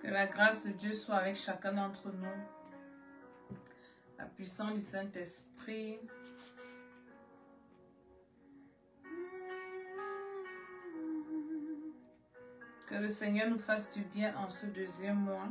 Que la grâce de Dieu soit avec chacun d'entre nous. La puissance du Saint-Esprit. Que le Seigneur nous fasse du bien en ce deuxième mois.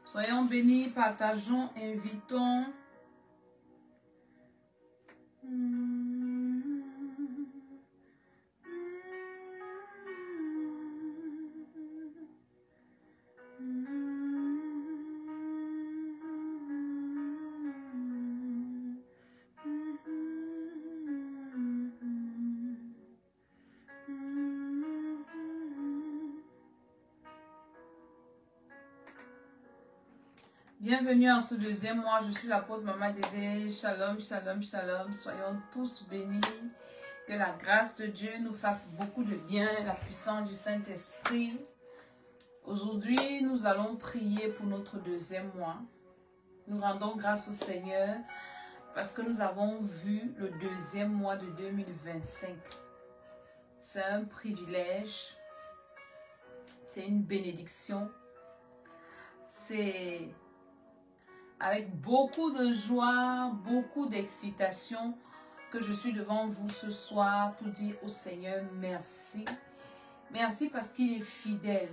Soyons bénis, partageons, invitons. Bienvenue en ce deuxième mois, je suis l'apôtre Maman Dédé. Shalom, shalom, shalom. Soyons tous bénis. Que la grâce de Dieu nous fasse beaucoup de bien, la puissance du Saint-Esprit. Aujourd'hui, nous allons prier pour notre deuxième mois. Nous rendons grâce au Seigneur parce que nous avons vu le deuxième mois de 2025. C'est un privilège, c'est une bénédiction, c'est avec beaucoup de joie, beaucoup d'excitation que je suis devant vous ce soir pour dire au Seigneur merci. Merci parce qu'il est fidèle.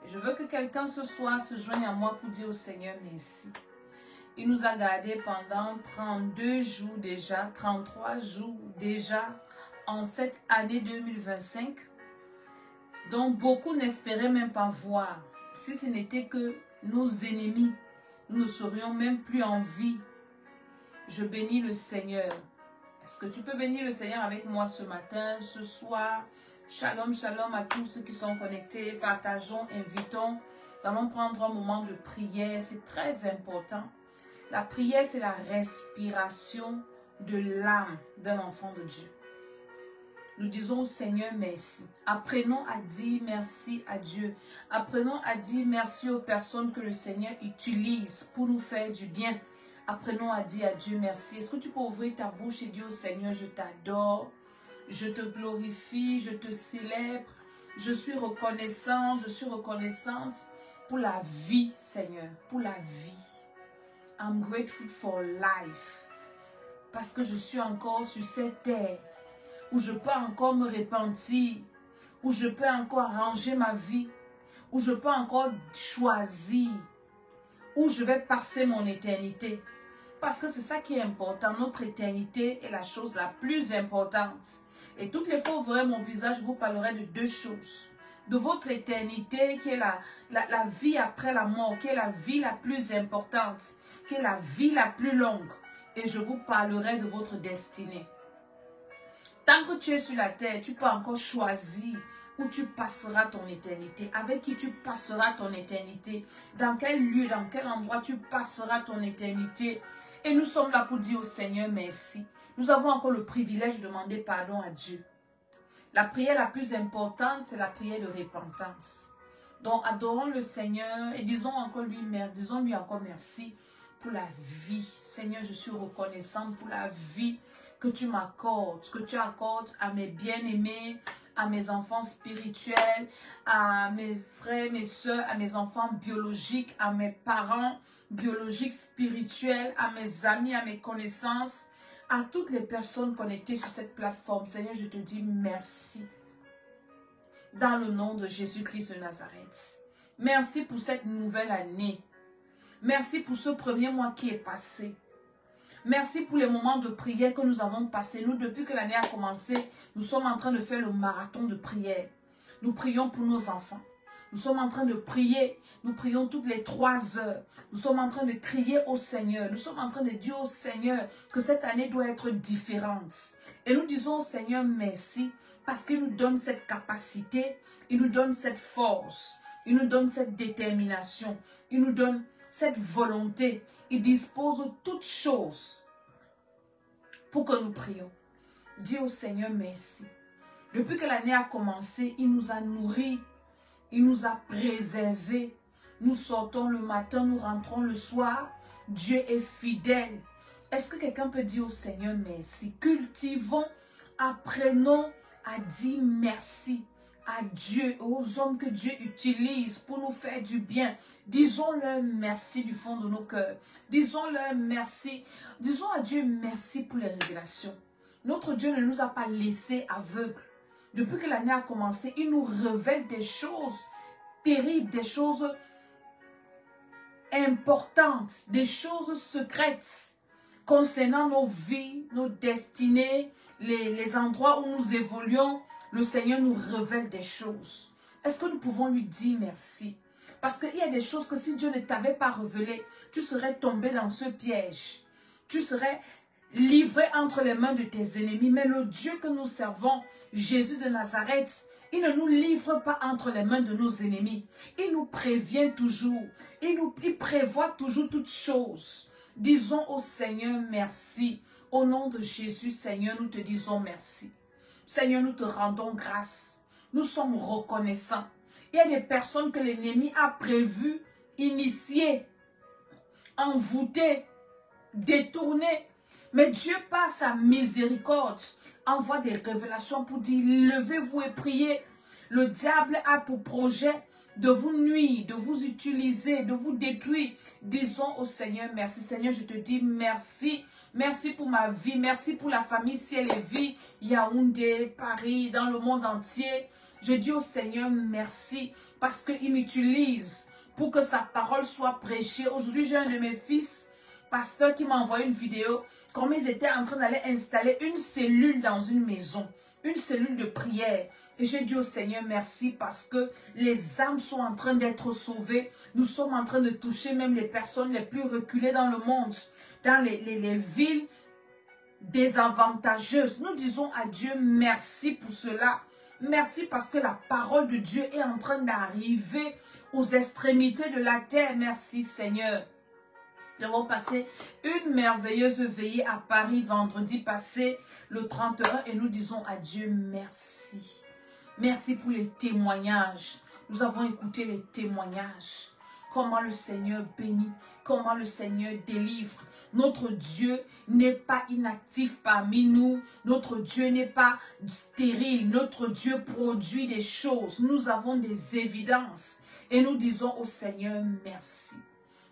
Je veux que quelqu'un ce soir se joigne à moi pour dire au Seigneur merci. Il nous a gardés pendant 32 jours déjà, 33 jours déjà en cette année 2025, dont beaucoup n'espéraient même pas voir. Si ce n'était que nos ennemis, nous ne serions même plus en vie. Je bénis le Seigneur. Est-ce que tu peux bénir le Seigneur avec moi ce matin, ce soir? Shalom, shalom à tous ceux qui sont connectés. Partageons, invitons. Nous allons prendre un moment de prière. C'est très important. La prière, c'est la respiration de l'âme d'un enfant de Dieu. Nous disons au Seigneur merci. Apprenons à dire merci à Dieu. Apprenons à dire merci aux personnes que le Seigneur utilise pour nous faire du bien. Apprenons à dire à Dieu merci. Est-ce que tu peux ouvrir ta bouche et dire au Seigneur, je t'adore, je te glorifie, je te célèbre, je suis reconnaissant, je suis reconnaissante pour la vie, Seigneur, pour la vie. I'm grateful for life. Parce que je suis encore sur cette terre où je peux encore me repentir, où je peux encore arranger ma vie, où je peux encore choisir, où je vais passer mon éternité. Parce que c'est ça qui est important. Notre éternité est la chose la plus importante. Et toutes les fois où vous verrez mon visage, je vous parlerai de deux choses. De votre éternité qui est la vie après la mort, qui est la vie la plus importante, qui est la vie la plus longue. Et je vous parlerai de votre destinée. Tant que tu es sur la terre, tu peux encore choisir où tu passeras ton éternité, avec qui tu passeras ton éternité, dans quel lieu, dans quel endroit tu passeras ton éternité. Et nous sommes là pour dire au Seigneur merci. Nous avons encore le privilège de demander pardon à Dieu. La prière la plus importante, c'est la prière de repentance. Donc adorons le Seigneur et disons disons-lui encore merci pour la vie. Seigneur, je suis reconnaissante pour la vie que tu m'accordes, que tu accordes à mes bien-aimés, à mes enfants spirituels, à mes frères, mes soeurs, à mes enfants biologiques, à mes parents biologiques, spirituels, à mes amis, à mes connaissances, à toutes les personnes connectées sur cette plateforme. Seigneur, je te dis merci. Dans le nom de Jésus-Christ de Nazareth. Merci pour cette nouvelle année. Merci pour ce premier mois qui est passé. Merci pour les moments de prière que nous avons passés. Nous, depuis que l'année a commencé, nous sommes en train de faire le marathon de prière. Nous prions pour nos enfants. Nous sommes en train de prier. Nous prions toutes les 3 heures. Nous sommes en train de crier au Seigneur. Nous sommes en train de dire au Seigneur que cette année doit être différente. Et nous disons au Seigneur merci parce qu'il nous donne cette capacité. Il nous donne cette force. Il nous donne cette détermination. Il nous donne cette volonté. Il dispose toutes choses pour que nous prions. Dis au Seigneur merci. Depuis que l'année a commencé, il nous a nourris, il nous a préservés. Nous sortons le matin, nous rentrons le soir. Dieu est fidèle. Est-ce que quelqu'un peut dire au Seigneur merci? Cultivons, apprenons à dire merci à Dieu, aux hommes que Dieu utilise pour nous faire du bien. Disons-leur merci du fond de nos cœurs. Disons-leur merci. Disons à Dieu merci pour les révélations. Notre Dieu ne nous a pas laissés aveugles. Depuis que l'année a commencé, il nous révèle des choses terribles, des choses importantes, des choses secrètes concernant nos vies, nos destinées, les endroits où nous évoluons. Le Seigneur nous révèle des choses. Est-ce que nous pouvons lui dire merci? Parce qu'il y a des choses que si Dieu ne t'avait pas révélées, tu serais tombé dans ce piège. Tu serais livré entre les mains de tes ennemis. Mais le Dieu que nous servons, Jésus de Nazareth, il ne nous livre pas entre les mains de nos ennemis. Il nous prévient toujours. Il prévoit toujours toutes choses. Disons au Seigneur merci. Au nom de Jésus, Seigneur, nous te disons merci. Seigneur, nous te rendons grâce. Nous sommes reconnaissants. Il y a des personnes que l'ennemi a prévues, initiées, envoûtées, détournées. Mais Dieu, par sa miséricorde, envoie des révélations pour dire, levez-vous et priez. Le diable a pour projet de vous nuire, de vous utiliser, de vous détruire. Disons au Seigneur merci. Seigneur, je te dis merci. Merci pour ma vie. Merci pour la famille Ciel et Vie, Yaoundé, Paris, dans le monde entier. Je dis au Seigneur merci parce qu'il m'utilise pour que sa parole soit prêchée. Aujourd'hui, j'ai un de mes fils, pasteur, qui m'a envoyé une vidéo comme ils étaient en train d'aller installer une cellule dans une maison, une cellule de prière. Et j'ai dit au Seigneur merci parce que les âmes sont en train d'être sauvées. Nous sommes en train de toucher même les personnes les plus reculées dans le monde, dans les villes désavantageuses. Nous disons à Dieu merci pour cela. Merci parce que la parole de Dieu est en train d'arriver aux extrémités de la terre. Merci Seigneur. Nous avons passé une merveilleuse veillée à Paris vendredi passé, le 31, et nous disons à Dieu merci. Merci pour les témoignages. Nous avons écouté les témoignages. Comment le Seigneur bénit, comment le Seigneur délivre. Notre Dieu n'est pas inactif parmi nous. Notre Dieu n'est pas stérile. Notre Dieu produit des choses. Nous avons des évidences. Et nous disons au Seigneur merci.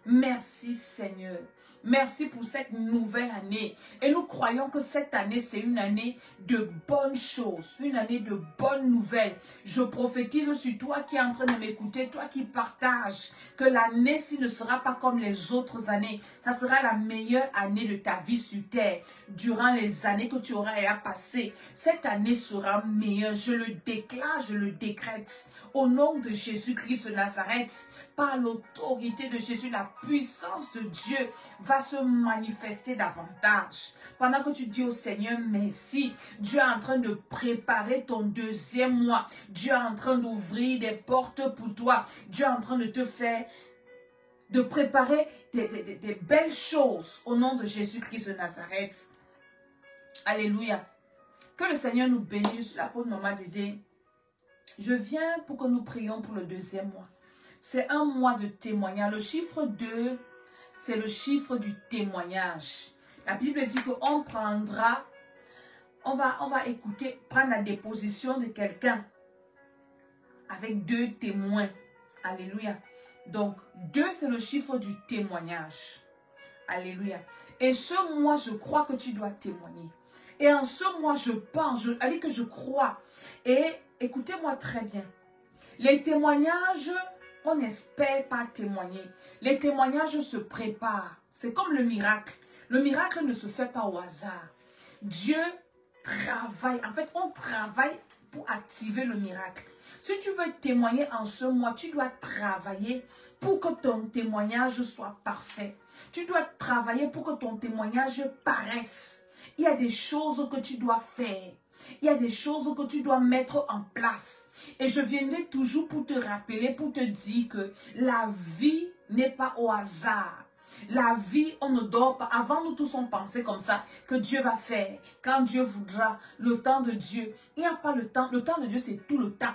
Merci Seigneur. Merci pour cette nouvelle année. Et nous croyons que cette année, c'est une année de bonnes choses, une année de bonnes nouvelles. Je prophétise sur toi qui es en train de m'écouter, toi qui partages, que l'année-ci ne sera pas comme les autres années. Ça sera la meilleure année de ta vie sur terre. Durant les années que tu auras à passer, cette année sera meilleure. Je le déclare, je le décrète. Au nom de Jésus-Christ de Nazareth, par l'autorité de Jésus, la puissance de Dieu va se manifester davantage. Pendant que tu dis au Seigneur merci, Dieu est en train de préparer ton deuxième mois. Dieu est en train d'ouvrir des portes pour toi. Dieu est en train de te faire, de préparer des belles choses au nom de Jésus-Christ de Nazareth. Alléluia. Que le Seigneur nous bénisse. Je suis là pour Maman Dédé. Je viens pour que nous prions pour le deuxième mois. C'est un mois de témoignage. Le chiffre 2, c'est le chiffre du témoignage. La Bible dit qu'on prendra, on va écouter, prendre la déposition de quelqu'un avec 2 témoins. Alléluia. Donc, 2, c'est le chiffre du témoignage. Alléluia. Et ce mois, je crois que tu dois témoigner. Et en ce mois, je pense, que je crois. Et écoutez-moi très bien. Les témoignages, on n'espère pas témoigner. Les témoignages se préparent. C'est comme le miracle. Le miracle ne se fait pas au hasard. Dieu travaille. En fait, on travaille pour activer le miracle. Si tu veux témoigner en ce mois, tu dois travailler pour que ton témoignage soit parfait. Tu dois travailler pour que ton témoignage paraisse. Il y a des choses que tu dois faire. Il y a des choses que tu dois mettre en place. Et je viendrai toujours pour te rappeler, pour te dire que la vie n'est pas au hasard. La vie, on ne dort pas. Avant, nous tous, on pensait comme ça, que Dieu va faire. Quand Dieu voudra, le temps de Dieu. Il n'y a pas le temps. Le temps de Dieu, c'est tout le temps.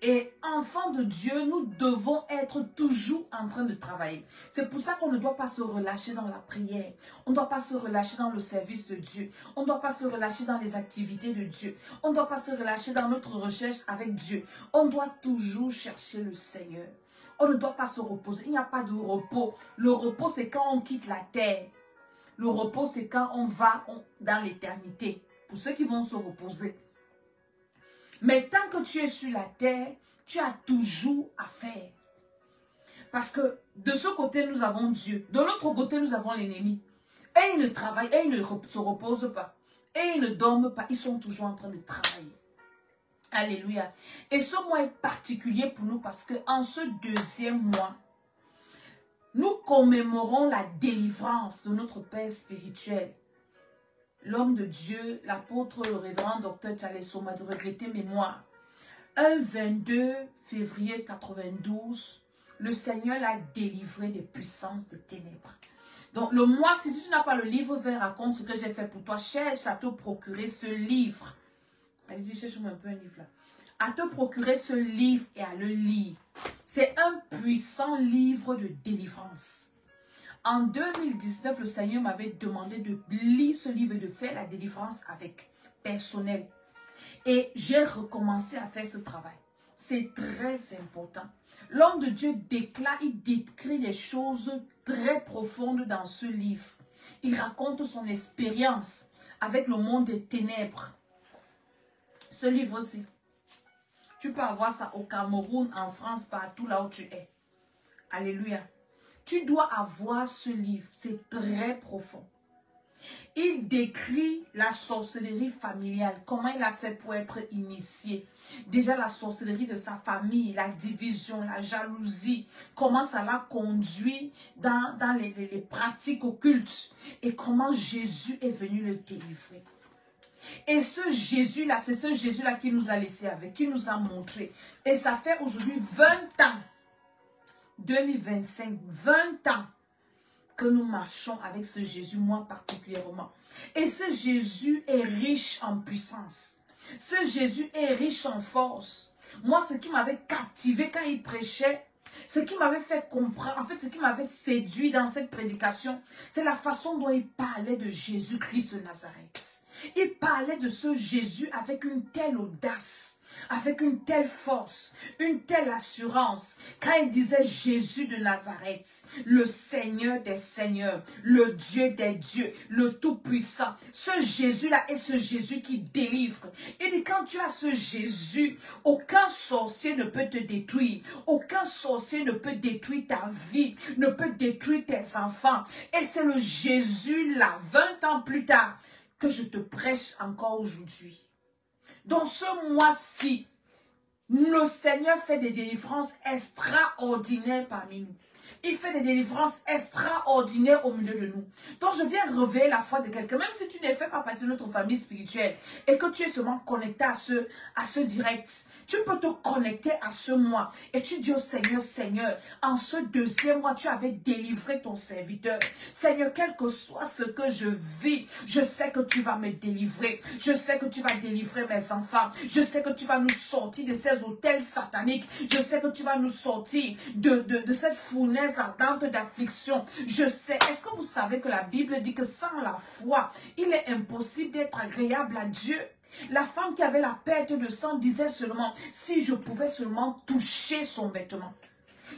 Et enfants de Dieu, nous devons être toujours en train de travailler. C'est pour ça qu'on ne doit pas se relâcher dans la prière. On ne doit pas se relâcher dans le service de Dieu. On ne doit pas se relâcher dans les activités de Dieu. On ne doit pas se relâcher dans notre recherche avec Dieu. On doit toujours chercher le Seigneur. On ne doit pas se reposer. Il n'y a pas de repos. Le repos, c'est quand on quitte la terre. Le repos, c'est quand on va dans l'éternité. Pour ceux qui vont se reposer. Mais tant que tu es sur la terre, tu as toujours à faire. Parce que de ce côté, nous avons Dieu. De l'autre côté, nous avons l'ennemi. Et ils ne travaillent, et ils ne se reposent pas. Et ils ne dorment pas. Ils sont toujours en train de travailler. Alléluia. Et ce mois est particulier pour nous parce qu'en ce deuxième mois, nous commémorons la délivrance de notre Père spirituel. L'homme de Dieu, l'apôtre, le révérend docteur Charles Soma de regretter mémoire. Un 22 février 92, le Seigneur l'a délivré des puissances de ténèbres. Donc le mois, si tu n'as pas le livre, viens raconte ce que j'ai fait pour toi. Cherche à te procurer ce livre. Allez, cherche-moi un peu un livre là. À te procurer ce livre et à le lire. C'est un puissant livre de délivrance. En 2019, le Seigneur m'avait demandé de lire ce livre et de faire la délivrance avec personnel. Et j'ai recommencé à faire ce travail. C'est très important. L'homme de Dieu déclare, il décrit des choses très profondes dans ce livre. Il raconte son expérience avec le monde des ténèbres. Ce livre aussi. Tu peux avoir ça au Cameroun, en France, partout là où tu es. Alléluia. Tu dois avoir ce livre, c'est très profond. Il décrit la sorcellerie familiale, comment il a fait pour être initié. Déjà la sorcellerie de sa famille, la division, la jalousie, comment ça l'a conduit dans les pratiques occultes et comment Jésus est venu le délivrer. Et ce Jésus-là, c'est ce Jésus-là qui nous a laissé avec, qui nous a montré. Et ça fait aujourd'hui 20 ans. 2025, 20 ans que nous marchons avec ce Jésus, moi particulièrement. Et ce Jésus est riche en puissance. Ce Jésus est riche en force. Moi, ce qui m'avait captivé quand il prêchait, ce qui m'avait fait comprendre, en fait, ce qui m'avait séduit dans cette prédication, c'est la façon dont il parlait de Jésus-Christ de Nazareth. Il parlait de ce Jésus avec une telle audace, avec une telle force, une telle assurance, quand il disait Jésus de Nazareth, le Seigneur des Seigneurs, le Dieu des dieux, le Tout-Puissant. Ce Jésus-là est ce Jésus qui délivre. Il dit, quand tu as ce Jésus, aucun sorcier ne peut te détruire, aucun sorcier ne peut détruire ta vie, ne peut détruire tes enfants. Et c'est le Jésus-là, 20 ans plus tard, que je te prêche encore aujourd'hui. Dans ce mois-ci, le Seigneur fait des délivrances extraordinaires parmi nous. Il fait des délivrances extraordinaires au milieu de nous. Donc je viens réveiller la foi de quelqu'un. Même si tu n'es fait pas partie de notre famille spirituelle et que tu es seulement connecté à ce direct, tu peux te connecter à ce mois. Et tu dis au Seigneur, Seigneur, en ce deuxième mois, tu avais délivré ton serviteur. Seigneur, quel que soit ce que je vis, je sais que tu vas me délivrer. Je sais que tu vas délivrer mes enfants. Je sais que tu vas nous sortir de ces hôtels sataniques. Je sais que tu vas nous sortir de cette fournaise ardente d'affliction. Je sais. Est-ce que vous savez que la Bible dit que sans la foi, il est impossible d'être agréable à Dieu? La femme qui avait la perte de sang disait seulement, si je pouvais seulement toucher son vêtement.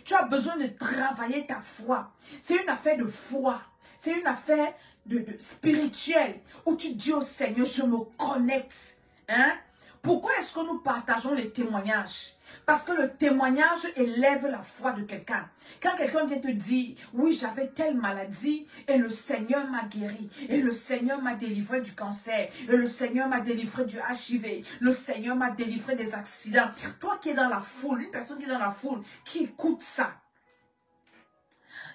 Tu as besoin de travailler ta foi. C'est une affaire de foi. C'est une affaire de spirituelle où tu dis au Seigneur, je me connecte. Hein? Pourquoi est-ce que nous partageons les témoignages? Parce que le témoignage élève la foi de quelqu'un. Quand quelqu'un vient te dire, oui, j'avais telle maladie et le Seigneur m'a guéri. Et le Seigneur m'a délivré du cancer. Et le Seigneur m'a délivré du HIV. Le Seigneur m'a délivré des accidents. Toi qui es dans la foule, une personne qui est dans la foule, qui écoute ça,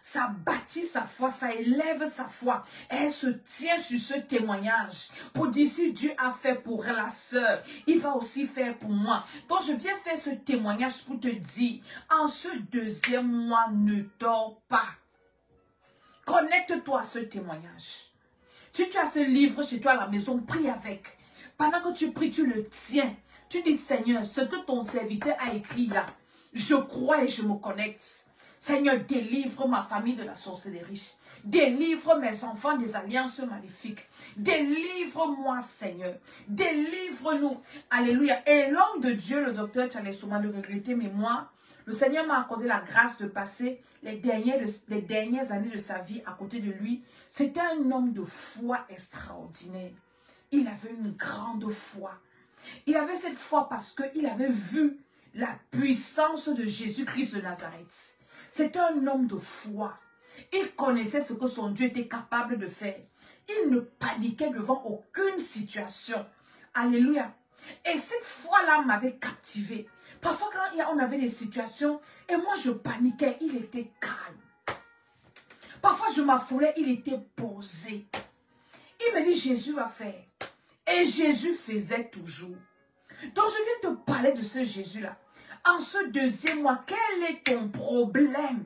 ça bâtit sa foi, ça élève sa foi. Elle se tient sur ce témoignage pour dire si Dieu a fait pour la sœur, il va aussi faire pour moi. Donc je viens faire ce témoignage pour te dire, en ce deuxième mois, ne dors pas. connecte-toi à ce témoignage. Si tu as ce livre chez toi à la maison, prie avec. Pendant que tu pries, tu le tiens. Tu dis, Seigneur, ce que ton serviteur a écrit là, je crois et je me connecte. Seigneur, délivre ma famille de la sorcellerie. Délivre mes enfants des alliances maléfiques. Délivre-moi, Seigneur. Délivre-nous. Alléluia. Et l'homme de Dieu, le docteur Charles Souma, le regretté, mais moi, le Seigneur m'a accordé la grâce de passer les dernières années de sa vie à côté de lui. C'était un homme de foi extraordinaire. Il avait une grande foi. Il avait cette foi parce qu'il avait vu la puissance de Jésus-Christ de Nazareth. C'était un homme de foi. Il connaissait ce que son Dieu était capable de faire. Il ne paniquait devant aucune situation. Alléluia. Et cette foi-là m'avait captivé. Parfois, quand on avait des situations, et moi je paniquais, il était calme. Parfois, je m'affolais, il était posé. Il me dit, Jésus va faire. Et Jésus faisait toujours. Donc, je viens te parler de ce Jésus-là. En ce deuxième mois, quel est ton problème?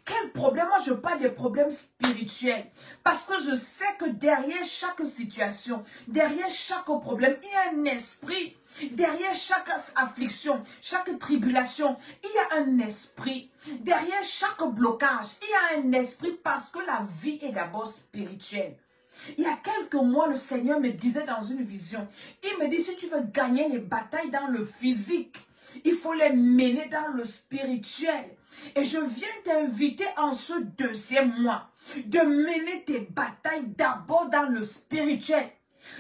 Quel problème? Moi, je parle des problèmes spirituels. Parce que je sais que derrière chaque situation, derrière chaque problème, il y a un esprit. Derrière chaque affliction, chaque tribulation, il y a un esprit. Derrière chaque blocage, il y a un esprit parce que la vie est d'abord spirituelle. Il y a quelques mois, le Seigneur me disait dans une vision, il me dit, si tu veux gagner les batailles dans le physique, il faut les mener dans le spirituel. Et je viens t'inviter en ce deuxième mois de mener tes batailles d'abord dans le spirituel.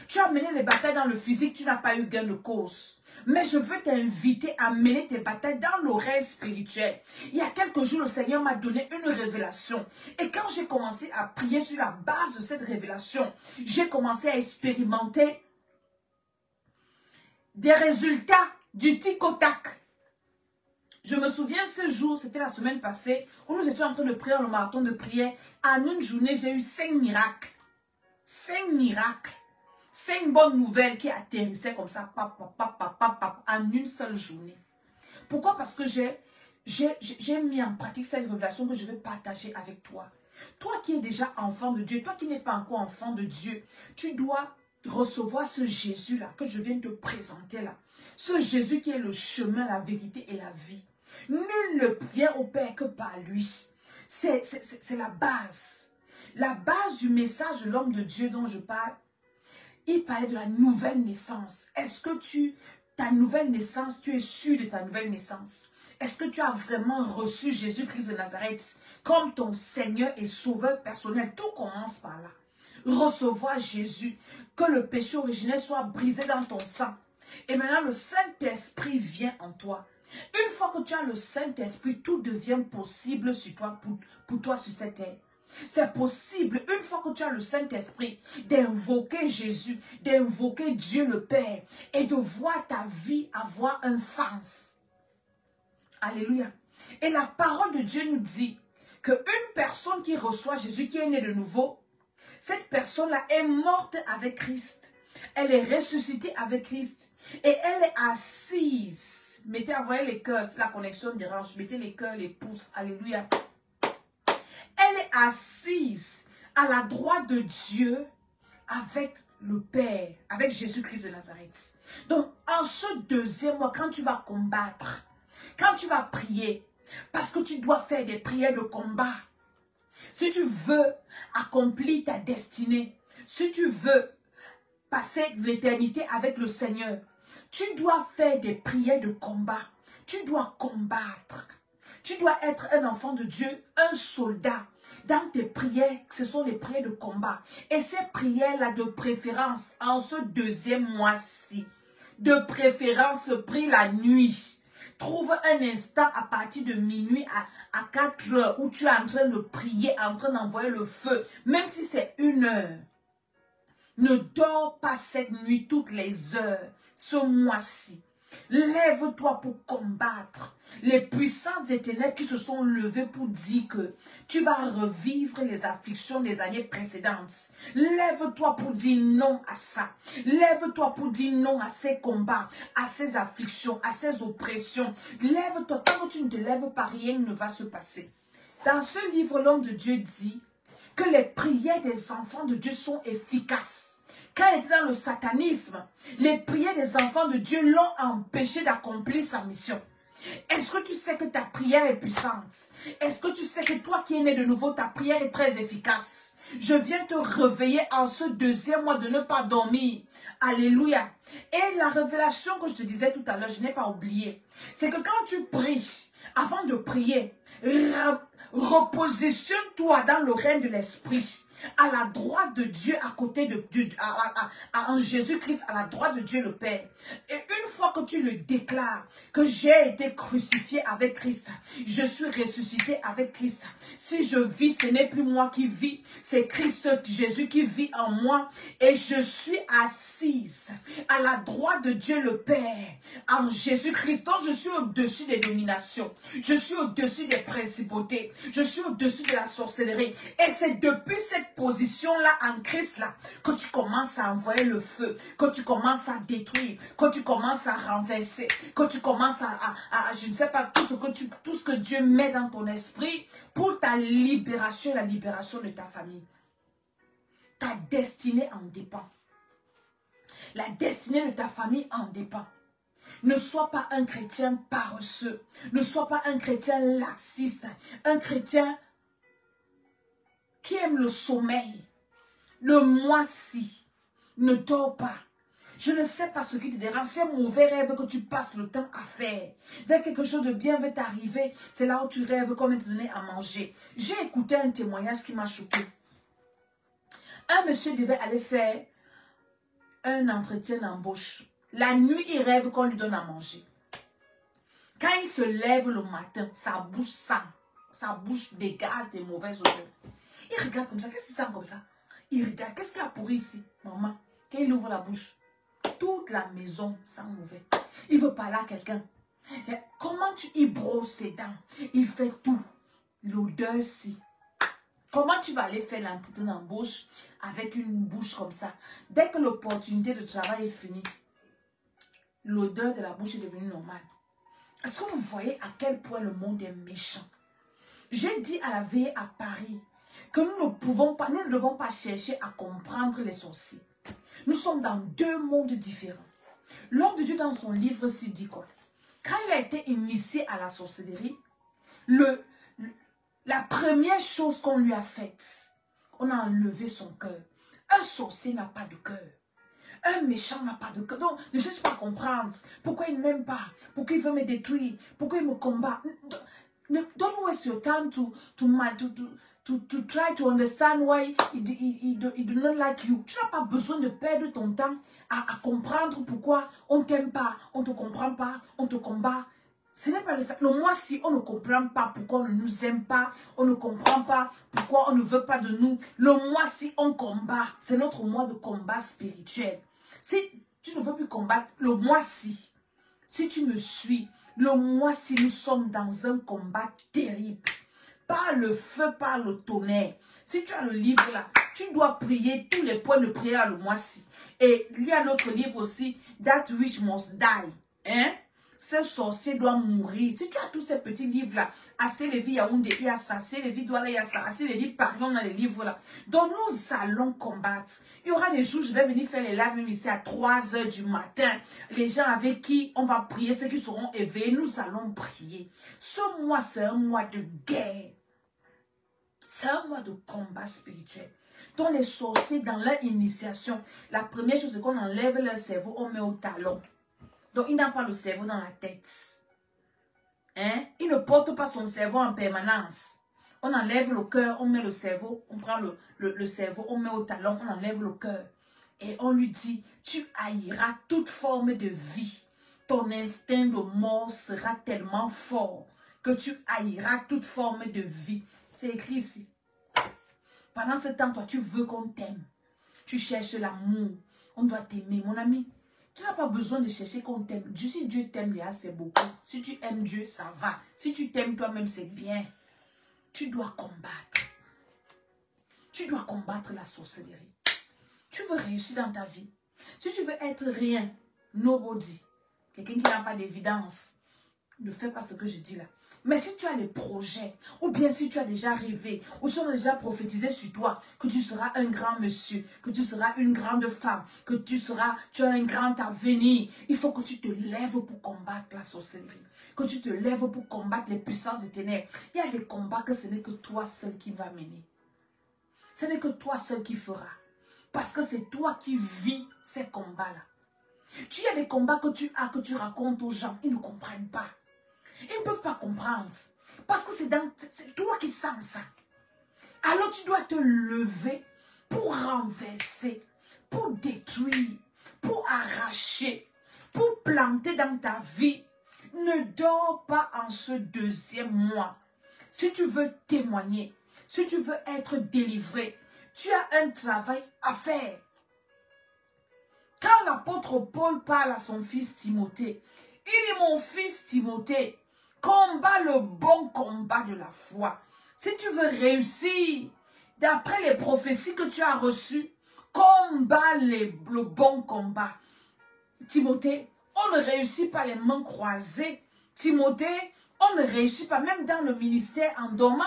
Tu as mené les batailles dans le physique, tu n'as pas eu gain de cause. Mais je veux t'inviter à mener tes batailles dans l'oreille spirituelle. Il y a quelques jours, le Seigneur m'a donné une révélation. Et quand j'ai commencé à prier sur la base de cette révélation, j'ai commencé à expérimenter des résultats du tic au tac. Je me souviens ce jour, c'était la semaine passée, où nous étions en train de prier le marathon de prière. En une journée, j'ai eu 5 miracles. 5 miracles. 5 bonnes nouvelles qui atterrissaient comme ça, en une seule journée. Pourquoi? Parce que j'ai mis en pratique cette révélation que je vais partager avec toi. Toi qui es déjà enfant de Dieu, toi qui n'es pas encore enfant de Dieu, tu dois recevoir ce Jésus-là que je viens de te présenter là. Ce Jésus qui est le chemin, la vérité et la vie. Nul ne vient au Père que par lui. C'est la base. La base du message de l'homme de Dieu dont je parle. Il parlait de la nouvelle naissance. Est-ce que ta nouvelle naissance, tu es sûr de ta nouvelle naissance? Est-ce que tu as vraiment reçu Jésus-Christ de Nazareth comme ton Seigneur et Sauveur personnel? Tout commence par là. Recevoir Jésus, que le péché originel soit brisé dans ton sang. Et maintenant, le Saint-Esprit vient en toi. Une fois que tu as le Saint-Esprit, tout devient possible sur toi, pour toi sur cette terre. C'est possible, une fois que tu as le Saint-Esprit, d'invoquer Jésus, d'invoquer Dieu le Père et de voir ta vie avoir un sens. Alléluia. Et la parole de Dieu nous dit qu'une personne qui reçoit Jésus, qui est née de nouveau, cette personne-là est morte avec Christ. Elle est ressuscitée avec Christ. Et elle est assise. Mettez à voir les cœurs, si la connexion dérange. Mettez les cœurs, les pouces. Alléluia. Elle est assise à la droite de Dieu avec le Père, avec Jésus-Christ de Nazareth. Donc, en ce deuxième mois, quand tu vas combattre, quand tu vas prier, parce que tu dois faire des prières de combat, si tu veux accomplir ta destinée, si tu veux passer l'éternité avec le Seigneur, tu dois faire des prières de combat. Tu dois combattre. Tu dois être un enfant de Dieu, un soldat. Dans tes prières, ce sont les prières de combat. Et ces prières-là, de préférence, en ce deuxième mois-ci, de préférence, prie la nuit. Trouve un instant à partir de minuit à 4 heures où tu es en train de prier, en train d'envoyer le feu, même si c'est 1 heure. Ne dors pas cette nuit, toutes les heures, ce mois-ci. Lève-toi pour combattre les puissances des ténèbres qui se sont levées pour dire que tu vas revivre les afflictions des années précédentes. Lève-toi pour dire non à ça. Lève-toi pour dire non à ces combats, à ces afflictions, à ces oppressions. Lève-toi. Tant que tu ne te lèves pas, rien ne va se passer. Dans ce livre, l'homme de Dieu dit que les prières des enfants de Dieu sont efficaces. Quand elle était dans le satanisme, les prières des enfants de Dieu l'ont empêché d'accomplir sa mission. Est-ce que tu sais que ta prière est puissante? Est-ce que tu sais que toi qui es né de nouveau, ta prière est très efficace? Je viens te réveiller en ce deuxième mois de ne pas dormir. Alléluia. Et la révélation que je te disais tout à l'heure, je n'ai pas oublié. C'est que quand tu pries, avant de prier, repositionne-toi dans le règne de l'esprit, à la droite de Dieu, à côté de Dieu, en Jésus-Christ, à la droite de Dieu le Père. Et une fois que tu le déclares, que j'ai été crucifié avec Christ, je suis ressuscité avec Christ. Si je vis, ce n'est plus moi qui vis, c'est Christ Jésus qui vit en moi. Et je suis assise à la droite de Dieu le Père, en Jésus-Christ. Donc je suis au-dessus des dominations, je suis au-dessus des principautés, je suis au-dessus de la sorcellerie. Et c'est depuis cette position-là en Christ là que tu commences à envoyer le feu, que tu commences à détruire, que tu commences à renverser, que tu commences à je ne sais pas, tout ce que Dieu met dans ton esprit pour ta libération, la libération de ta famille. Ta destinée en dépend. La destinée de ta famille en dépend. Ne sois pas un chrétien paresseux. Ne sois pas un chrétien laxiste. Un chrétien qui aime le sommeil. Le mois-ci. Ne dors pas. Je ne sais pas ce qui te dérange. C'est un mauvais rêve que tu passes le temps à faire. Dès que quelque chose de bien veut t'arriver, c'est là où tu rêves qu'on va te donner à manger. J'ai écouté un témoignage qui m'a choqué. Un monsieur devait aller faire un entretien d'embauche. La nuit, il rêve qu'on lui donne à manger. Quand il se lève le matin, sa bouche sent. Sa bouche dégage des mauvaises odeurs. Il regarde comme ça. Qu'est-ce qu'il sent comme ça? Il regarde. Qu'est-ce qu'il y a pourri ici, maman? Quand il ouvre la bouche, toute la maison sent mauvais. Il veut parler à quelqu'un. Comment il brosse ses dents? Il fait tout. L'odeur-ci. Comment tu vas aller faire l'entretien d'embauche avec une bouche comme ça? Dès que l'opportunité de travail est finie, l'odeur de la bouche est devenue normale. Est-ce que vous voyez à quel point le monde est méchant? J'ai dit à la veille à Paris que nous ne devons pas chercher à comprendre les sorciers. Nous sommes dans deux mondes différents. L'homme de Dieu dans son livre s'y dit quoi? Quand il a été initié à la sorcellerie, la première chose qu'on lui a faite, on a enlevé son cœur. Un sorcier n'a pas de cœur. Un méchant n'a pas de cœur. Donc, ne cherche pas à comprendre pourquoi il ne m'aime pas, pourquoi il veut me détruire, pourquoi il me combat. Don't waste your time to try to understand why he do not like you. Tu n'as pas besoin de perdre ton temps à comprendre pourquoi on ne t'aime pas, on ne te comprend pas, on te combat. Ce n'est pas le moi si on ne comprend pas pourquoi on ne nous aime pas, on ne comprend pas pourquoi on ne veut pas de nous. Le moi si on combat, c'est notre moi de combat spirituel. Si tu ne veux plus combattre, le moi si tu me suis, le moi si nous sommes dans un combat terrible. Par le feu, par le tonnerre. Si tu as le livre là, tu dois prier tous les points de prière le mois-ci. Et il y a notre livre aussi, That Which Must Die. Hein? Ce sorcier doit mourir. Si tu as tous ces petits livres-là, Assez les vies Yaoundé, il y a ça, Assez les vies Douala, il y a ça, Assez les vies Paris, on a les livres-là. Donc nous allons combattre. Il y aura des jours, je vais venir faire les lives même ici à 3 h du matin. Les gens avec qui on va prier, ceux qui seront éveillés, nous allons prier. Ce mois, c'est un mois de guerre. C'est un mois de combat spirituel. Donc les sorciers, dans leur initiation, la première chose, c'est qu'on enlève leur cerveau, on met au talon. Donc, il n'a pas le cerveau dans la tête. Hein? Il ne porte pas son cerveau en permanence. On enlève le cœur, on met le cerveau, on prend le cerveau, on met au talon, on enlève le cœur. Et on lui dit, tu haïras toute forme de vie. Ton instinct de mort sera tellement fort que tu haïras toute forme de vie. C'est écrit ici. Pendant ce temps, toi, tu veux qu'on t'aime. Tu cherches l'amour. On doit t'aimer, mon ami. Tu n'as pas besoin de chercher qu'on t'aime. Si Dieu t'aime, c'est beaucoup. Si tu aimes Dieu, ça va. Si tu t'aimes toi-même, c'est bien. Tu dois combattre. Tu dois combattre la sorcellerie. Tu veux réussir dans ta vie. Si tu veux être rien, nobody, quelqu'un qui n'a pas d'évidence, ne fais pas ce que je dis là. Mais si tu as des projets, ou bien si tu as déjà rêvé, ou si on a déjà prophétisé sur toi, que tu seras un grand monsieur, que tu seras une grande femme, que tu as un grand avenir, il faut que tu te lèves pour combattre la sorcellerie, que tu te lèves pour combattre les puissances des ténèbres. Il y a des combats que ce n'est que toi seul qui vas mener. Ce n'est que toi seul qui feras. Parce que c'est toi qui vis ces combats-là. Tu as des combats que tu as, que tu racontes aux gens, ils ne comprennent pas. Ils ne peuvent pas comprendre. Parce que c'est toi qui sens ça. Alors tu dois te lever pour renverser, pour détruire, pour arracher, pour planter dans ta vie. Ne dors pas en ce deuxième mois. Si tu veux témoigner, si tu veux être délivré, tu as un travail à faire. Quand l'apôtre Paul parle à son fils Timothée, il dit, mon fils Timothée, combat le bon combat de la foi. Si tu veux réussir, d'après les prophéties que tu as reçues, combat le bon combat. Timothée, on ne réussit pas les mains croisées. Timothée, on ne réussit pas même dans le ministère en dormant.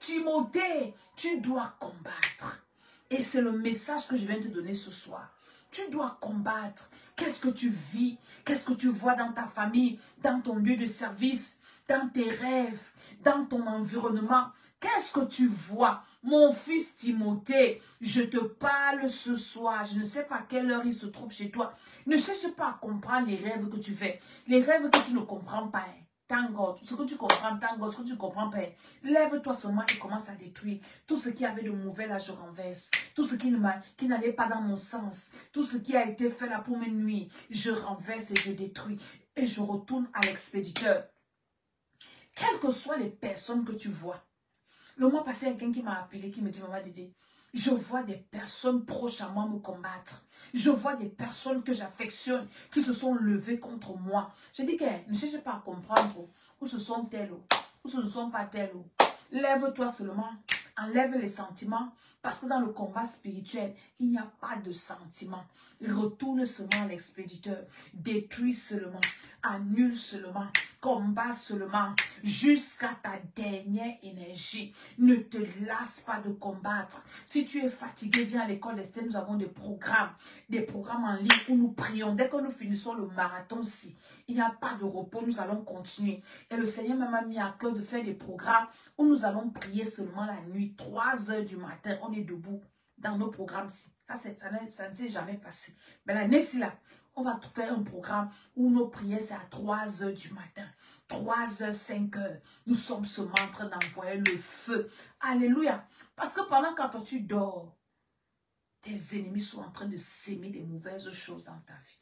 Timothée, tu dois combattre. Et c'est le message que je viens de te donner ce soir. Tu dois combattre. Qu'est-ce que tu vis? Qu'est-ce que tu vois dans ta famille, dans ton lieu de service, dans tes rêves, dans ton environnement? Qu'est-ce que tu vois? Mon fils Timothée, je te parle ce soir. Je ne sais pas à quelle heure il se trouve chez toi. Ne cherche pas à comprendre les rêves que tu fais. Les rêves que tu ne comprends pas. Thank God. Ce que tu comprends, thank God. Ce que tu ne comprends pas. Lève-toi seulement et commence à détruire. Tout ce qui avait de mauvais là, je renverse. Tout ce qui n'allait pas dans mon sens. Tout ce qui a été fait là pour mes nuits, je renverse et je détruis. Et je retourne à l'expéditeur. Quelles que soient les personnes que tu vois. Le mois passé, quelqu'un qui m'a appelé, qui me dit, maman Dédé, je vois des personnes proches à moi me combattre. Je vois des personnes que j'affectionne, qui se sont levées contre moi. Je dis que ne cherche pas à comprendre où ce sont telles ou ce ne sont pas telles. Lève-toi seulement, enlève les sentiments, parce que dans le combat spirituel, il n'y a pas de sentiments. Retourne seulement à l'expéditeur, détruis seulement, annule seulement, combat seulement, jusqu'à ta dernière énergie. Ne te lasse pas de combattre. Si tu es fatigué, viens à l'école d'Esther, nous avons des programmes en ligne où nous prions. Dès que nous finissons le marathon-ci, il n'y a pas de repos, nous allons continuer. Et le Seigneur m'a mis à cœur de faire des programmes où nous allons prier seulement la nuit, 3 heures du matin, on est debout dans nos programmes-ci. Ça ne s'est jamais passé. Mais l'année-ci, là, on va faire un programme où nos prières, c'est à 3 heures du matin. 3 heures, 5 heures. Nous sommes seulement en train d'envoyer le feu. Alléluia. Parce que pendant que toi, tu dors, tes ennemis sont en train de s'aimer des mauvaises choses dans ta vie.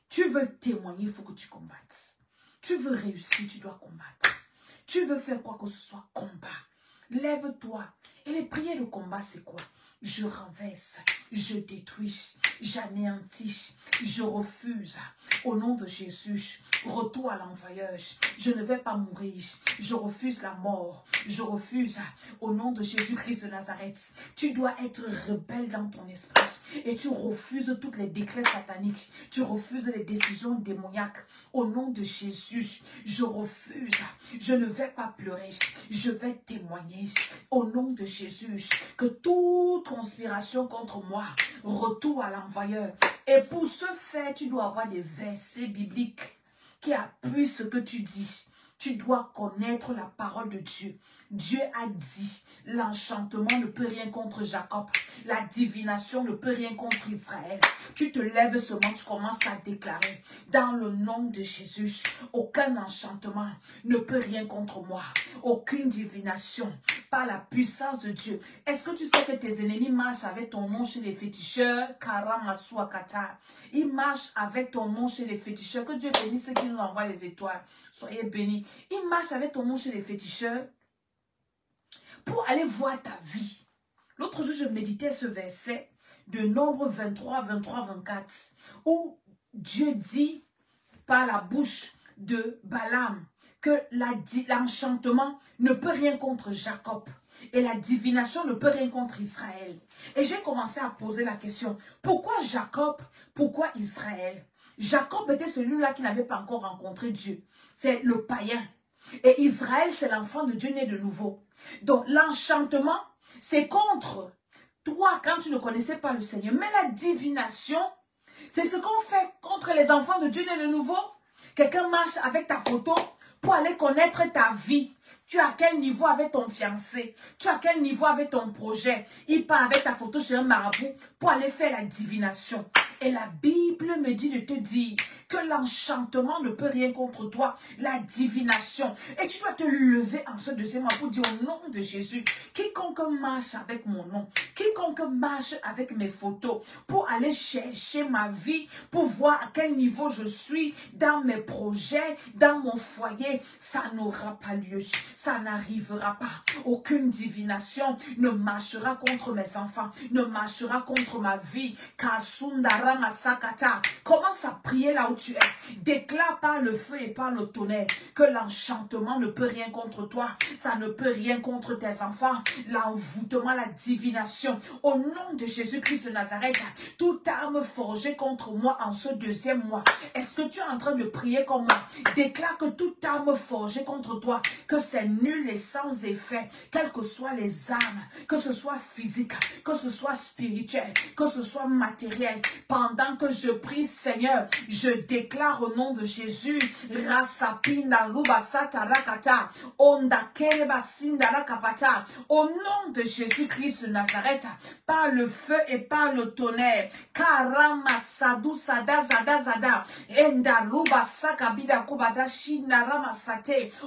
Tu veux témoigner, il faut que tu combattes. Tu veux réussir, tu dois combattre. Tu veux faire quoi que ce soit, combat. Lève-toi. Et les prières de combat, c'est quoi? Je renverse, je détruis, j'anéantis, je refuse. Au nom de Jésus, retour à l'envoyeur. Je ne vais pas mourir. Je refuse la mort. Je refuse. Au nom de Jésus-Christ de Nazareth, tu dois être rebelle dans ton esprit. Et tu refuses toutes les décrets sataniques. Tu refuses les décisions démoniaques. Au nom de Jésus, je refuse. Je ne vais pas pleurer. Je vais témoigner. Au nom de Jésus, que toute conspiration contre moi retourne à l'envoyeur. Et pour ce faire, tu dois avoir des versets bibliques qui appuient ce que tu dis. Tu dois connaître la parole de Dieu. Dieu a dit, l'enchantement ne peut rien contre Jacob. La divination ne peut rien contre Israël. Tu te lèves seulement, tu commences à déclarer, dans le nom de Jésus, aucun enchantement ne peut rien contre moi. Aucune divination, par la puissance de Dieu. Est-ce que tu sais que tes ennemis marchent avec ton nom chez les féticheurs? Karamasuakata. Ils marchent avec ton nom chez les féticheurs. Que Dieu bénisse ceux qui nous envoient les étoiles. Soyez bénis. Ils marchent avec ton nom chez les féticheurs pour aller voir ta vie. L'autre jour, je méditais ce verset de Nombre 23, 23, 24, où Dieu dit par la bouche de Balaam que l'enchantement ne peut rien contre Jacob et la divination ne peut rien contre Israël. Et j'ai commencé à poser la question, pourquoi Jacob, pourquoi Israël? Jacob était celui-là qui n'avait pas encore rencontré Dieu. C'est le païen. Et Israël, c'est l'enfant de Dieu né de nouveau. Donc, l'enchantement, c'est contre toi quand tu ne connaissais pas le Seigneur. Mais la divination, c'est ce qu'on fait contre les enfants de Dieu nés de nouveau. Quelqu'un marche avec ta photo pour aller connaître ta vie. Tu es à quel niveau avec ton fiancé? Tu es à quel niveau avec ton projet? Il part avec ta photo chez un marabout pour aller faire la divination. Et la Bible me dit de te dire que l'enchantement ne peut rien contre toi, la divination. Et tu dois te lever en ce deuxième mois pour dire au nom de Jésus, quiconque marche avec mon nom, quiconque marche avec mes photos, pour aller chercher ma vie, pour voir à quel niveau je suis dans mes projets, dans mon foyer, ça n'aura pas lieu, ça n'arrivera pas. Aucune divination ne marchera contre mes enfants, ne marchera contre ma vie. Kasundara Masakata. Commence à prier là où tu es. Déclare par le feu et par le tonnerre que l'enchantement ne peut rien contre toi. Ça ne peut rien contre tes enfants. L'envoûtement, la divination. Au nom de Jésus-Christ de Nazareth, toute arme forgée contre moi en ce deuxième mois. Est-ce que tu es en train de prier comme moi? Déclare que toute arme forgée contre toi, que c'est nul et sans effet, quelles que soient les armes, que ce soit physique, que ce soit spirituel, que ce soit matériel. Pendant que je prie, Seigneur, je déclare au nom de Jésus, au nom de Jésus-Christ de Nazareth, par le feu et par le tonnerre,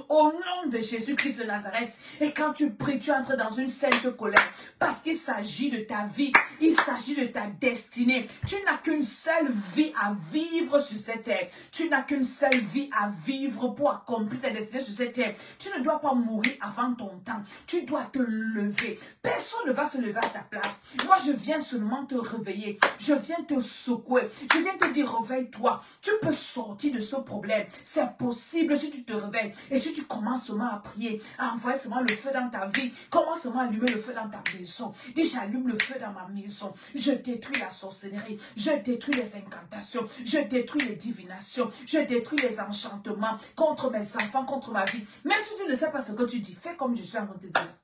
au nom de Jésus-Christ de Nazareth. Et quand tu pries, tu entres dans une sainte colère, parce qu'il s'agit de ta vie, il s'agit de ta destinée. Tu n'as qu'une seule vie à vivre sur cette terre. Tu n'as qu'une seule vie à vivre pour accomplir ta destinée sur cette terre. Tu ne dois pas mourir avant ton temps. Tu dois te lever. Personne ne va se lever à ta place. Moi, je viens seulement te réveiller. Je viens te secouer. Je viens te dire, réveille-toi. Tu peux sortir de ce problème. C'est possible si tu te réveilles. Et si tu commences seulement à prier, à envoyer seulement le feu dans ta vie, commence seulement à allumer le feu dans ta maison. Dis, j'allume le feu dans ma maison. Je détruis la sorcellerie. Je détruis les incantations. Je détruis les divinations. Je détruis les enchantements contre mes enfants, contre ma vie. Même si tu ne sais pas ce que tu dis, fais comme je suis en train de te dire.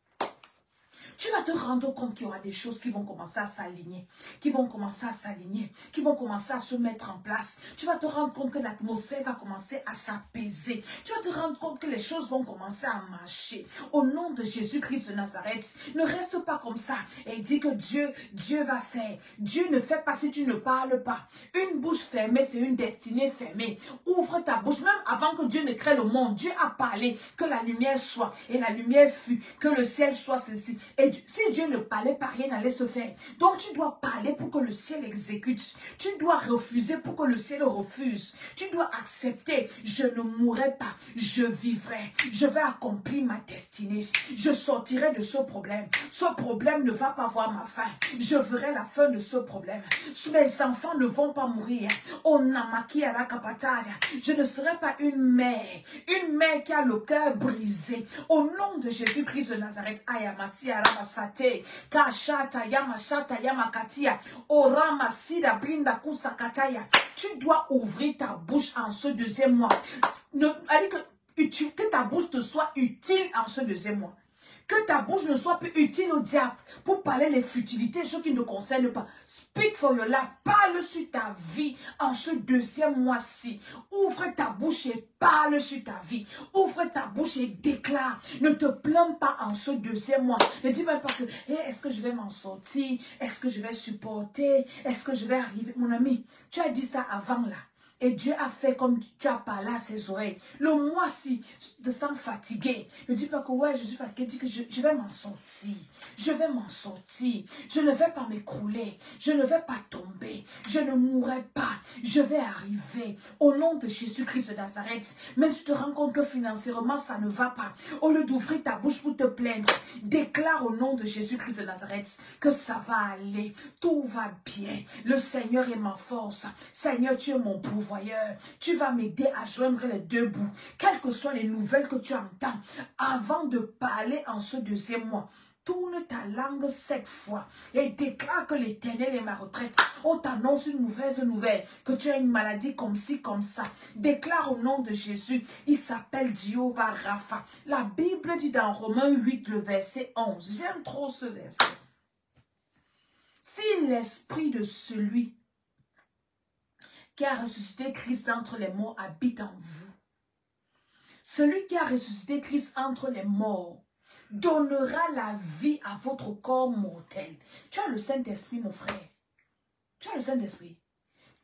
Tu vas te rendre compte qu'il y aura des choses qui vont commencer à s'aligner, qui vont commencer à se mettre en place. Tu vas te rendre compte que l'atmosphère va commencer à s'apaiser. Tu vas te rendre compte que les choses vont commencer à marcher. Au nom de Jésus-Christ de Nazareth, ne reste pas comme ça et dis que Dieu va faire. Dieu ne fait pas si tu ne parles pas. Une bouche fermée, c'est une destinée fermée. Ouvre ta bouche. Même avant que Dieu ne crée le monde, Dieu a parlé que la lumière soit et la lumière fut, que le ciel soit ceci. Et si Dieu ne parlait pas, rien n'allait se faire. Donc tu dois parler pour que le ciel exécute. Tu dois refuser pour que le ciel refuse. Tu dois accepter. Je ne mourrai pas. Je vivrai. Je vais accomplir ma destinée. Je sortirai de ce problème. Ce problème ne va pas voir ma fin. Je verrai la fin de ce problème. Mes enfants ne vont pas mourir. Je ne serai pas une mère qui a le cœur brisé. Au nom de Jésus-Christ de Nazareth, tu dois ouvrir ta bouche en ce deuxième mois. Que ta bouche te soit utile en ce deuxième mois. Que ta bouche ne soit plus utile au diable pour parler les futilités, choses qui ne te concernent pas. Speak for your life. Parle sur ta vie en ce deuxième mois-ci. Ouvre ta bouche et parle sur ta vie. Ouvre ta bouche et déclare. Ne te plains pas en ce deuxième mois. Ne dis même pas que est-ce que je vais m'en sortir? Est-ce que je vais supporter? Est-ce que je vais arriver? Mon ami, tu as dit ça avant là. Et Dieu a fait comme tu as parlé à ses oreilles. Le mois-ci, te sens fatigué. Ne dis pas que ouais, je suis fatigué. Dis que je vais m'en sortir. Je vais m'en sortir. Je ne vais pas m'écrouler. Je ne vais pas tomber. Je ne mourrai pas. Je vais arriver. Au nom de Jésus-Christ de Nazareth, même si tu te rends compte que financièrement, ça ne va pas. Au lieu d'ouvrir ta bouche pour te plaindre, déclare au nom de Jésus-Christ de Nazareth que ça va aller. Tout va bien. Le Seigneur est ma force. Seigneur, tu es mon pouvoir. Tu vas m'aider à joindre les deux bouts. Quelles que soient les nouvelles que tu entends, avant de parler en ce deuxième mois, Tourne ta langue 7 fois et déclare que l'Éternel est ma retraite. On t'annonce une mauvaise nouvelle, que tu as une maladie comme ci, comme ça. Déclare au nom de Jésus, il s'appelle Jéhovah Rapha. La Bible dit dans Romains 8, le verset 11. J'aime trop ce verset. Si l'esprit de celui qui a ressuscité Christ d'entre les morts habite en vous, celui qui a ressuscité Christ entre les morts donnera la vie à votre corps mortel. Tu as le Saint-Esprit, mon frère. Tu as le Saint-Esprit.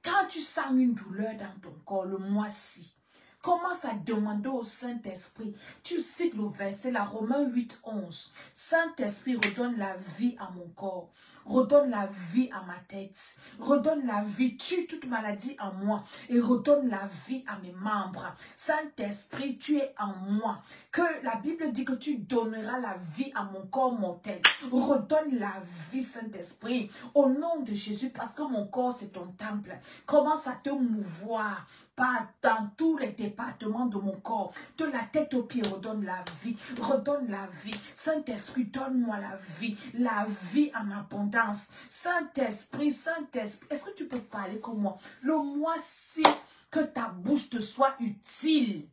Quand tu sens une douleur dans ton corps, le mois-ci, commence à demander au Saint-Esprit. Tu cites le verset, la Romains 8, 11. Saint-Esprit, redonne la vie à mon corps. Redonne la vie à ma tête. Redonne la vie, tue toute maladie en moi. Et redonne la vie à mes membres. Saint-Esprit, tu es en moi. Que la Bible dit que tu donneras la vie à mon corps mortel. Redonne la vie, Saint-Esprit, au nom de Jésus, parce que mon corps, c'est ton temple. Commence à te mouvoir. Pas dans tous les départements de mon corps, de la tête aux pieds, redonne la vie, redonne la vie. Saint-Esprit, donne-moi la vie en abondance. Saint-Esprit, Saint-Esprit, est-ce que tu peux parler comme moi? Le mois-ci, que ta bouche te soit utile.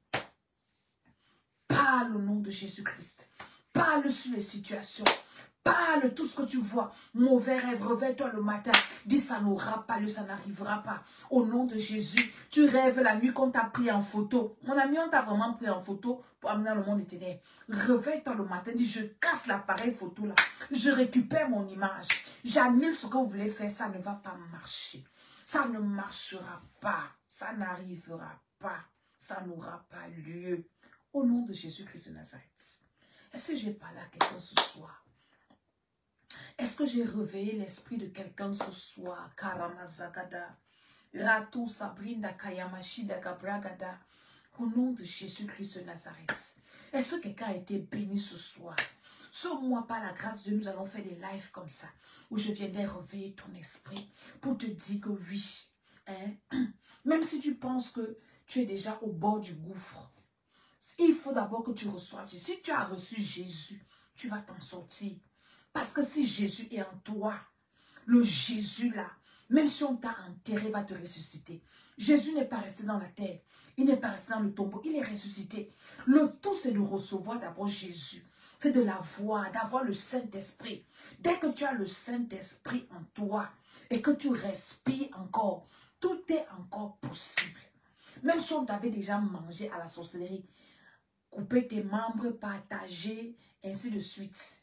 Parle au nom de Jésus-Christ. Parle sur les situations. Parle tout ce que tu vois. Mauvais rêve, réveille-toi le matin. Dis ça n'aura pas lieu, ça n'arrivera pas. Au nom de Jésus, tu rêves la nuit qu'on t'a pris en photo. Mon ami, on t'a vraiment pris en photo pour amener dans le monde éternel. Réveille-toi le matin, dis je casse l'appareil photo là. Je récupère mon image. J'annule ce que vous voulez faire, ça ne va pas marcher. Ça ne marchera pas. Ça n'arrivera pas. Ça n'aura pas lieu. Au nom de Jésus-Christ de Nazareth. Est-ce que j'ai parlé à quelqu'un ce soir? Est-ce que j'ai réveillé l'esprit de quelqu'un ce soir? Karamazagada. Ratou Sabrinda Kayamashida Gabragada. Au nom de Jésus-Christ de Nazareth. Est-ce que quelqu'un a été béni ce soir? Sur moi, par la grâce de Dieu, nous allons faire des lives comme ça. Où je viendrai réveiller ton esprit. Pour te dire que oui. Hein? Même si tu penses que tu es déjà au bord du gouffre. Il faut d'abord que tu reçoives Jésus. Si tu as reçu Jésus, tu vas t'en sortir. Parce que si Jésus est en toi, le Jésus là, même si on t'a enterré, va te ressusciter. Jésus n'est pas resté dans la terre. Il n'est pas resté dans le tombeau. Il est ressuscité. Le tout, c'est de recevoir d'abord Jésus. C'est de la voir, d'avoir le Saint-Esprit. Dès que tu as le Saint-Esprit en toi et que tu respires encore, tout est encore possible. Même si on t'avait déjà mangé à la sorcellerie, couper tes membres, partager, ainsi de suite.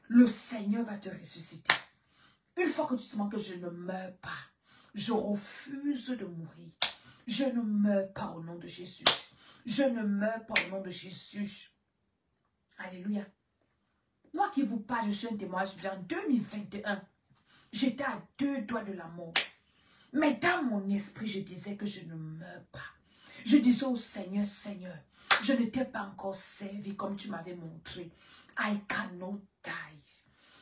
Le Seigneur va te ressusciter. Une fois que tu sens que je ne meurs pas, je refuse de mourir. Je ne meurs pas au nom de Jésus. Je ne meurs pas au nom de Jésus. Alléluia. Moi qui vous parle, je suis un témoignage. En 2021, j'étais à 2 doigts de la mort. Mais dans mon esprit, je disais que je ne meurs pas. Je disais au Seigneur, Seigneur, je ne t'ai pas encore servi comme tu m'avais montré. I cannot die.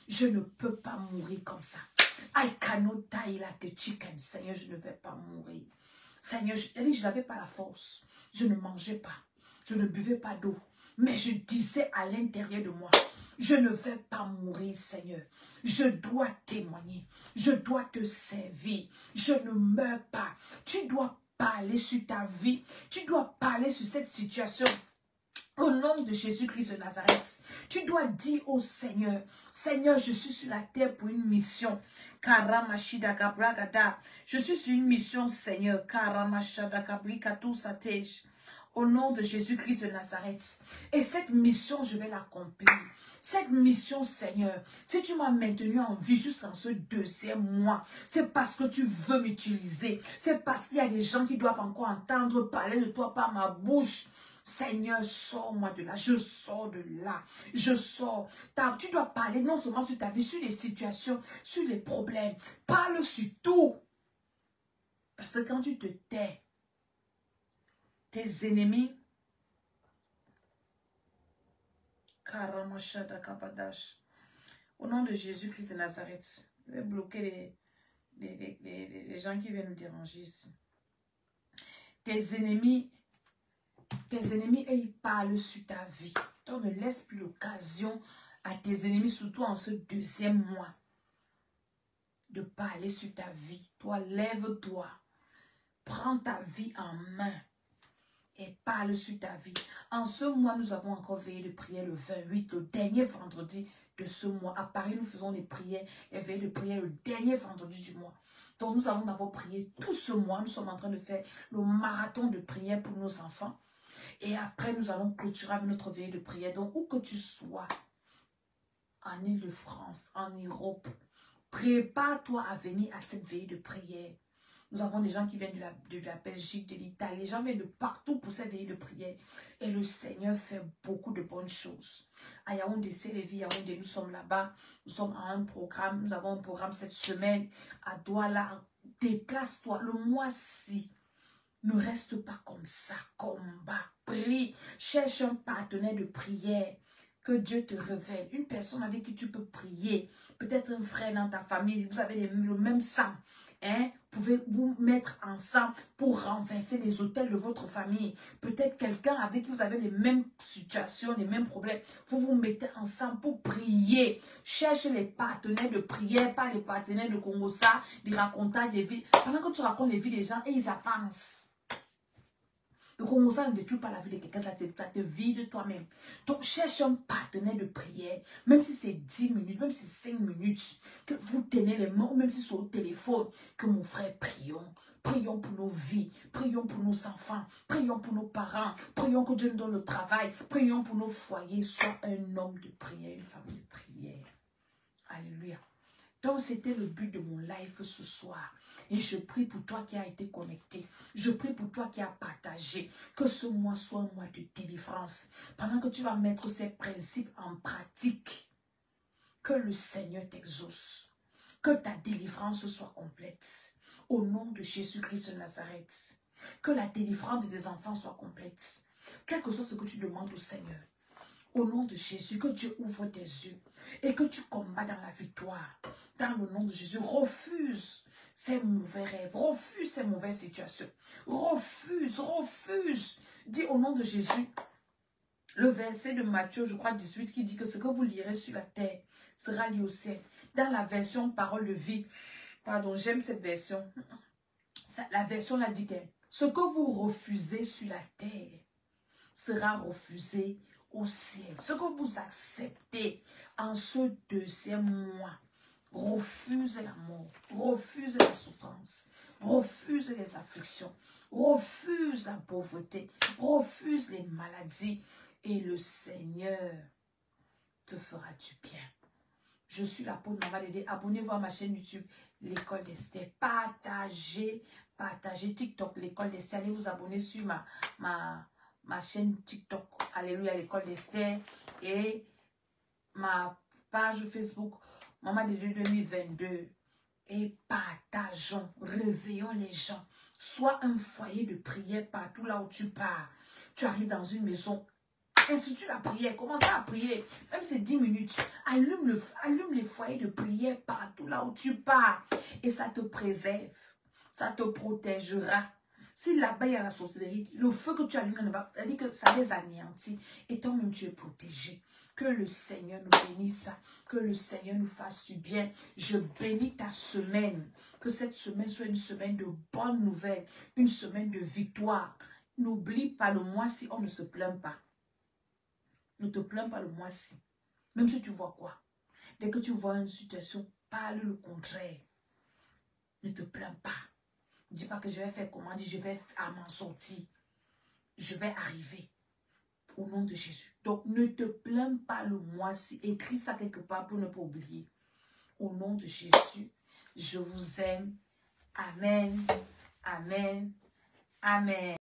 Je ne peux pas mourir comme ça. I cannot die like a chicken. Seigneur, je ne vais pas mourir. Seigneur, je n'avais pas la force. Je ne mangeais pas. Je ne buvais pas d'eau. Mais je disais à l'intérieur de moi, je ne vais pas mourir, Seigneur. Je dois témoigner. Je dois te servir. Je ne meurs pas. Tu dois parler sur ta vie. Tu dois parler sur cette situation. Au nom de Jésus-Christ de Nazareth, tu dois dire au Seigneur, Seigneur, je suis sur la terre pour une mission. Je suis sur une mission, Seigneur. Au nom de Jésus-Christ de Nazareth. Et cette mission, je vais l'accomplir. Cette mission, Seigneur, si tu m'as maintenu en vie jusqu'en ce 2e mois, c'est parce que tu veux m'utiliser. C'est parce qu'il y a des gens qui doivent encore entendre parler de toi par ma bouche. Seigneur, sors-moi de là. Je sors de là. Je sors. Tu dois parler non seulement sur ta vie, sur les situations, sur les problèmes. Parle sur tout. Parce que quand tu te tais, tes ennemis, au nom de Jésus-Christ de Nazareth, je vais bloquer les gens qui viennent nous déranger ici. Tes ennemis, ils parlent sur ta vie. Donc ne laisse plus l'occasion à tes ennemis, surtout en ce deuxième mois, de parler sur ta vie. Toi, lève-toi. Prends ta vie en main et parle sur ta vie. En ce mois, nous avons encore veillé de prière le 28, le dernier vendredi de ce mois. À Paris, nous faisons les prières, les veillées de prière le dernier vendredi du mois. Donc, nous allons d'abord prier tout ce mois. Nous sommes en train de faire le marathon de prière pour nos enfants. Et après, nous allons clôturer avec notre veillée de prière. Donc, où que tu sois, en Île-de-France, en Europe, prépare-toi à venir à cette veillée de prière. Nous avons des gens qui viennent de la Belgique, de l'Italie. Les gens viennent de partout pour cette veillée de prière. Et le Seigneur fait beaucoup de bonnes choses. À Yaoundé, c'est les vies Yaoundé, nous sommes là-bas. Nous sommes à un programme. Nous avons un programme cette semaine. À Douala, déplace-toi. Le mois-ci, ne reste pas comme ça. Combat, prie. Cherche un partenaire de prière. Que Dieu te révèle. Une personne avec qui tu peux prier. Peut-être un frère dans ta famille. Vous avez le même sang. Hein? Pouvez-vous mettre ensemble pour renverser les autels de votre famille. Peut-être quelqu'un avec qui vous avez les mêmes situations, les mêmes problèmes. Vous vous mettez ensemble pour prier. Cherche les partenaires de prière, pas les partenaires de Congossa, des racontages des vies. Pendant que tu racontes les vies des gens, et ils avancent. Le Congossa ne détruit pas la vie de quelqu'un, ça te vide toi-même. Donc, cherche un partenaire de prière, même si c'est 10 minutes, même si c'est 5 minutes, que vous tenez les mains, ou même si c'est au téléphone, que mon frère, prions. Prions pour nos vies, prions pour nos enfants, prions pour nos parents, prions que Dieu nous donne le travail, prions pour nos foyers. Sois un homme de prière, une femme de prière. Alléluia. Donc, c'était le but de mon live ce soir. Et je prie pour toi qui as été connecté. Je prie pour toi qui as partagé. Que ce mois soit un mois de délivrance. Pendant que tu vas mettre ces principes en pratique, que le Seigneur t'exauce. Que ta délivrance soit complète. Au nom de Jésus-Christ de Nazareth. Que la délivrance de tes enfants soit complète. Quel que soit ce que tu demandes au Seigneur. Au nom de Jésus, que Dieu ouvre tes yeux et que tu combats dans la victoire. Dans le nom de Jésus, refuse ces mauvais rêves, refuse ces mauvaises situations. Refuse. Dis au nom de Jésus, le verset de Matthieu, je crois 18, qui dit que ce que vous lirez sur la terre sera lié au ciel. Dans la version parole de vie, pardon, j'aime cette version. La version là dit que ce que vous refusez sur la terre sera refusé au ciel. Ce que vous acceptez en ce deuxième mois, refuse la mort, refuse la souffrance, refuse les afflictions, refuse la pauvreté, refuse les maladies et le Seigneur te fera du bien. Je suis là pour Maman Dédé. Abonnez-vous à ma chaîne YouTube, l'École d'Esther. Partagez TikTok, l'École d'Esther. Allez vous abonner sur ma chaîne TikTok, Alléluia, l'École d'Esther, et ma page Facebook, Maman Dédé 2022. Et partageons, réveillons les gens. Sois un foyer de prière partout là où tu pars. Tu arrives dans une maison, institue la prière, commence à prier, même c'est 10 minutes, allume les foyers de prière partout là où tu pars, et ça te préserve, ça te protégera. Si là-bas il y a la sorcellerie, le feu que tu allumes, ça dit que ça les anéantit, et toi-même tu es protégé. Que le Seigneur nous bénisse, que le Seigneur nous fasse du bien. Je bénis ta semaine, que cette semaine soit une semaine de bonnes nouvelles, une semaine de victoire. N'oublie pas le mois-ci, on ne se plaint pas. Ne te plains pas le mois-ci. Même si tu vois quoi. Dès que tu vois une situation, parle le contraire. Ne te plains pas. Ne dis pas que je vais faire comment, dis je vais m'en sortir. Je vais arriver. Au nom de Jésus. Donc ne te plains pas le mois-ci. Écris ça quelque part pour ne pas oublier. Au nom de Jésus, je vous aime. Amen. Amen. Amen.